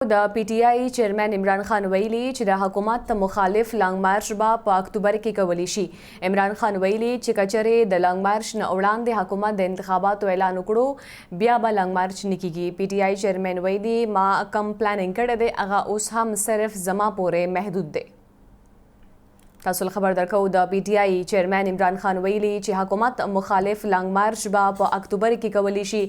د پی ټی آی چیرمن عمران خان ویلي چې د حکومت مخالف لانګ مارچ به په اکتوبر کې کولی شي. عمران خان ویلي چې کچرې د لانګ مارچ نه وړاندې حکومت د انتخاباتو اعلان وکړو بیا به لانګ مارچ نه کیږي. پی ټی آی چیرمن ویلي ما کم پلانینګ کړی دی هغه اوس هم صرف زما پورې محدود دی. تاسو خبر درکو د پی ټی آی چیرمن عمران خان ویلي چې حکومت مخالف لانګ مارچ به په اکتوبر کې کولی شي.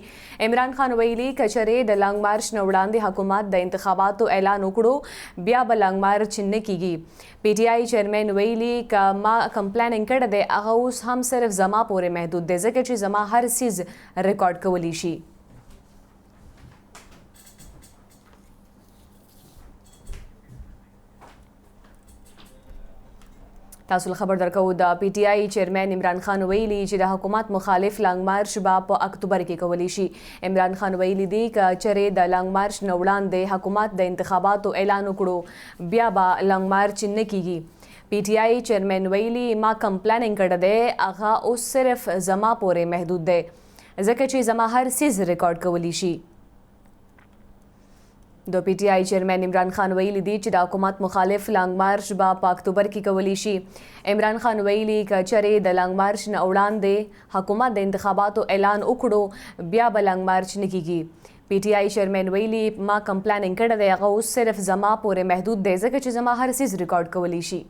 عمران خان ویلي کچرې د لانګ مارچ نه وړاندې حکومت د انتخاباتو اعلان وکړو بیا به لانګ مارچ نه کیږي. پی ټی آی چیرمن ویلي که ما کم پلانینګ کړی دی هغه اوس هم صرف زما پورې محدود دی ځکه چې زما هر څیز ریکارډ کولی شي. تاسو خبر درکو د پی ټی آی چیرمن عمران خان ویلي چې د حکومت مخالف لانګ مارچ به په اکتوبر کې کولی شي. عمران خان ویلي دی که چیرې د لانګ مارچ نه وړاندې حکومت د انتخاباتو اعلان وکړو بیا به لانګ مارچ نه کیږي. پی ټی آی چیرمن ویلي ما کم پلانینګ کړی دی هغه اوس صرف زما پورې محدود دی ځکه چې زما هر څیز ریکارډ کولی شي. د پی ټی آی چیرمن عمران خان ویلي دی چې د حکومت مخالف لانګ مارچ به په اکتوبر کې کولی شي. عمران خان ویلي که چیرې د لانګ مارچ نه وړاندې حکومت د انتخاباتو اعلان وکړو بیا به لانګ مارچ نه کیږي. پی ټی آی چیرمن ویلي ما کم پلانینګ کړی دی هغه اوس صرف زما پورې محدود دی ځکه چې زما هر څیز ریکارډ کولی شي.